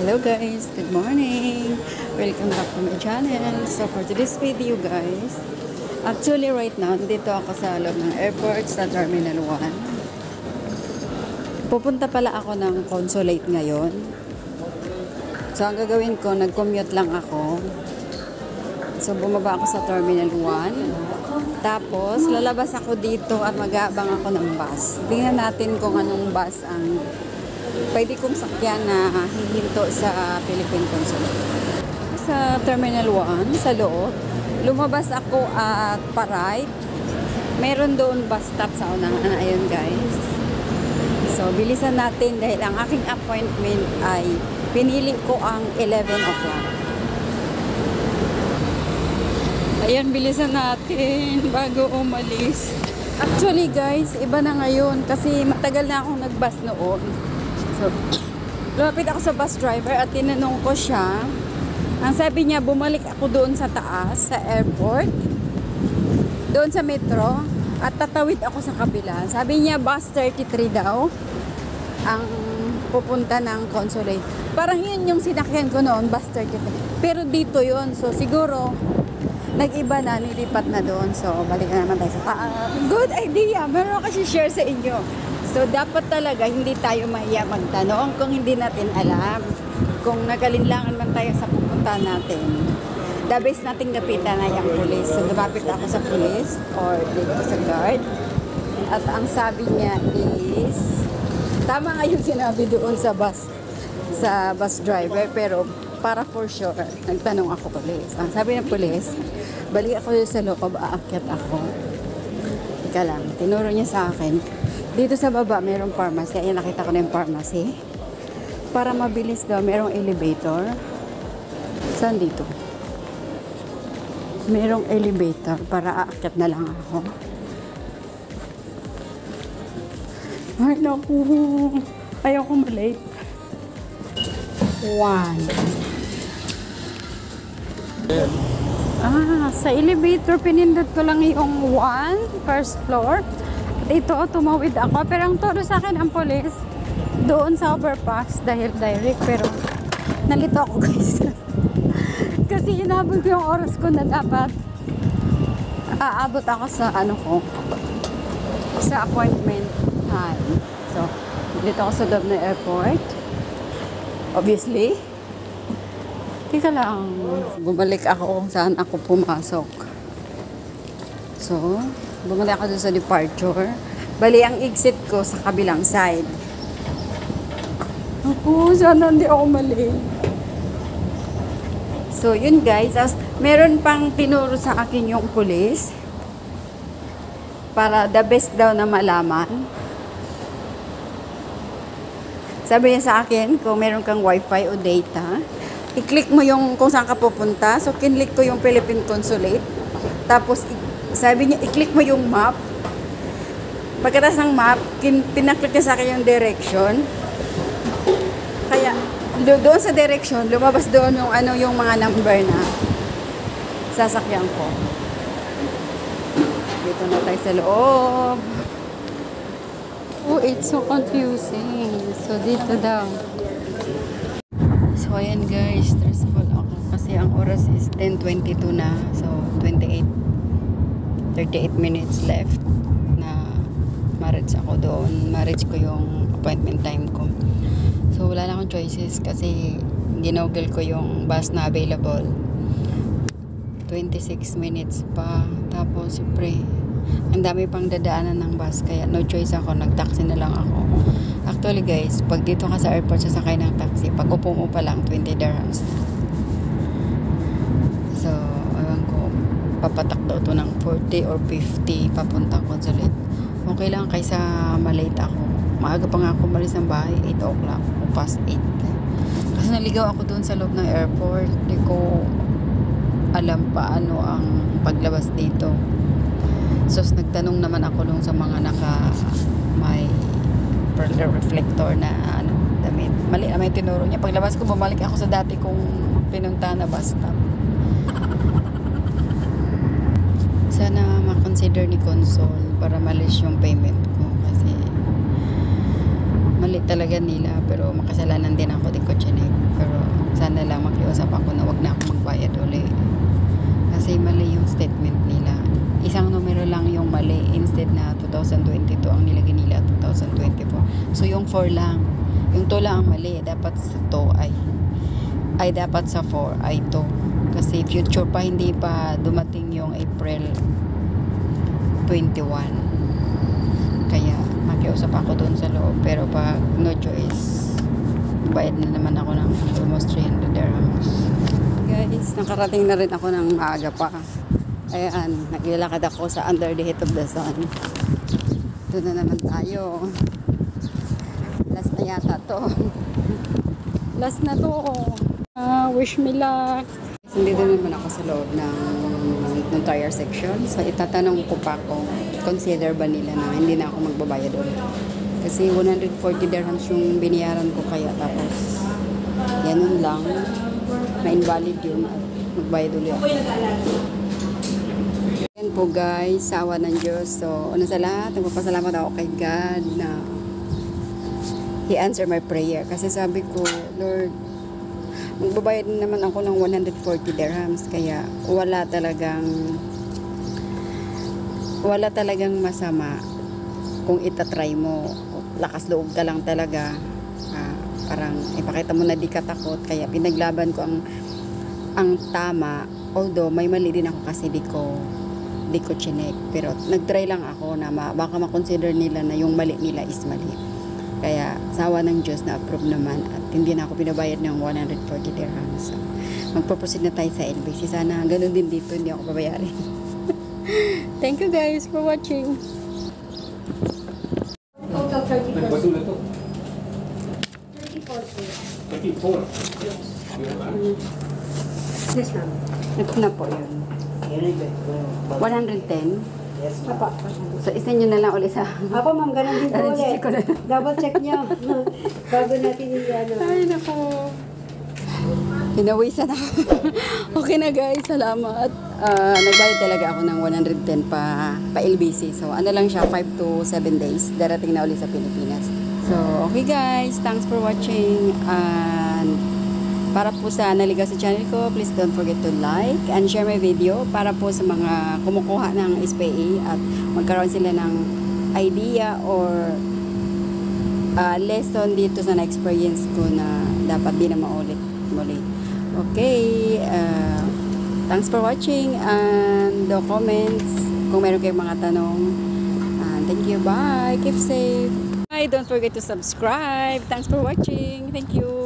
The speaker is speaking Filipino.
Hello guys, good morning. Welcome back to my channel. So for today's video guys, actually right now, dito ako sa loob ng airport sa Terminal 1. Pupunta pala ako ng consulate ngayon. So ang gagawin ko, nag-commute lang ako. So bumaba ako sa Terminal 1. Tapos lalabas ako dito at mag-aabang ako ng bus. Tingnan natin kung anong bus ang pwede kong sakyan na hihinto sa Philippine Consulate. Sa Terminal 1, sa loob, lumabas ako at pa-right. Meron doon bus stop sa unahan. Ayun guys. So, bilisan natin dahil ang aking appointment ay pinili ko ang 11 o'clock. Ayan, bilisan natin bago umalis. Actually guys, iba na ngayon kasi matagal na akong nag-bus noon. So, lumapit ako sa bus driver at tinanong ko siya. Ang sabi niya, bumalik ako doon sa taas, sa airport, doon sa metro, at tatawid ako sa kabila. Sabi niya, bus 33 daw ang pupunta ng consulate. Parang yun yung sinakyan ko noon, bus 33. Pero dito yun, so siguro, nag-iba na, nilipat na doon. So, balik na naman tayo sa good idea, meron kasi share sa inyo. So, dapat talaga hindi tayo mahiya magtanong kung hindi natin alam. Kung nagalinlangan man tayo sa pupunta natin. The best nating lapitan ay ang police. So, lumapit ako sa police or dito sa guard. At ang sabi niya is, tama nga yung sinabi doon sa bus driver, pero para for sure, nagtanong ako police. Ang sabi ng police, balik ako sa loob, aakyat ako. Ika lang, tinuro niya sa akin. Dito sa baba, mayroong pharmacy. Ayan, nakita ko na yung pharmacy. Para mabilis daw, mayroong elevator. Saan dito? Mayroong elevator para aakyat na lang ako. Ay, naku. Ayaw ko malate. 1. Sa elevator, pinindot ko lang yung 1, first floor. Dito, tumawid ako. Pero ang turo sa akin ang police doon sa overpass dahil direct. Pero nalito ako guys. Kasi inabot ko yung oras ko na dapat aabot ako sa sa appointment time. So, dito ako sa loob ng airport. Obviously. Tika lang. Bumalik ako kung saan ako pumasok. So, bumalik ako doon sa departure. Bali, ang exit ko sa kabilang side. Ako, sana hindi ako mali. So, yun guys. Meron pang tinuro sa akin yung police. Para the best daw na malaman. Sabi niya sa akin, kung meron kang wifi o data, i-click mo yung kung saan ka pupunta. So, kinlik ko yung Philippine Consulate. Tapos, sabi niya, i-click mo yung map. Pagkatapos ng map, pinaklik niya sa akin yung direction. Kaya, doon sa direction, lumabas doon yung yung mga number na sasakyan ko. Dito na tayo sa loob. Oh, it's so confusing. So, dito daw. So, ayan guys, stressful ako kasi ang oras is 10:22 na. So, 38 minutes left na ma-reach ako doon. Ma-reach ko yung appointment time ko. So, wala na akong choices kasi ginoggle ko yung bus na available. 26 minutes pa. Tapos, siyempre, ang dami pang dadaanan ng bus. Kaya, no choice ako. Nag-taxi na lang ako. Actually, guys, pag dito ka sa airport, sasakay ng taxi. Pag upo mo pa lang, 20 dirhams. So, papatak daw ito ng 40 or 50 papuntang consulate. Okay lang kaysa malate ako. Maaga pa nga ako malis ng bahay, 8 o'clock o past 8. Kasi naligaw ako doon sa loob ng airport. Hindi ko alam paano ang paglabas dito. So, nagtanong naman ako doon sa mga may reflector na damit. Mali may tinuro niya. Paglabas ko, bumalik ako sa dati kong pinunta na bus stop. Sana makonsider ni Consol para malis yung payment ko kasi mali talaga nila, pero makasalanan din ako, di ko chinek. Pero valid na 2022 ang nilagay nila 2024. So yung 4 lang. Yung 2 lang ang mali. Dapat sa 2 ay dapat sa 4 ay 2. Kasi future pa, hindi pa dumating yung April 21. Kaya makiusap ako doon sa loob. Pero pag no choice, bayad na naman ako ng almost 300 dirhams. Guys, nakarating na rin ako ng maaga pa. Ayan, naglalakad ako sa under the heat of the sun. Doon na naman tayo. Last na yata to. Last na to. Wish me luck. Nandito naman ako sa loob ng tire section. So, itatanong ko pa kung consider ba nila na hindi na ako magbabayad ulit. Kasi 140 dirhams yung biniyaran ko kaya tapos ganun lang. Ma-invalid yun at magbayad ulit ako. Yan po guys, sa awa ng Diyos. So, una sa lahat, nagpapasalamat ako kay God na He answered my prayer. Kasi sabi ko, Lord, magbabayad naman ako ng 140 dirhams. Kaya wala talagang masama kung itatry mo. Lakas loob ka lang talaga. Parang ipakita mo na di ka takot. Kaya pinaglaban ko ang tama. Although may mali din ako kasi di ko chinek. Pero nagtry lang ako na baka makonsider nila na yung mali nila is mali. Kaya sawa ng Diyos na approve naman at hindi na ako pinabayad ng 140 dirhams. So, magpo-proceed na tayo sa LBC. Sana ganun din dito, hindi ako babayarin. Thank you guys for watching. Basura to. 34. Yes, ma'am. Ito na po yun. 110. Yes, ma'am. So, isa nyo na lang ulit sa... Apo, ma'am, ganun din po ulit. Check ko na. Double check nyo. Bago natin yung ano. Ay, naku. Pinawisan ako. Okay na guys, salamat. Nagbayad talaga ako ng 110 pa LBC. So, ano lang siya, 5 to 7 days. Darating na ulit sa Pilipinas. So, okay guys, thanks for watching. And para po sa naligaw sa channel ko, please don't forget to like and share my video para po sa mga kumukuha ng SPA at magkaroon sila ng idea or lesson dito sa na-experience ko na dapat di na maulit muli. Okay, thanks for watching and the comments kung meron kayong mga tanong. And thank you, bye, keep safe. Bye, don't forget to subscribe. Thanks for watching. Thank you.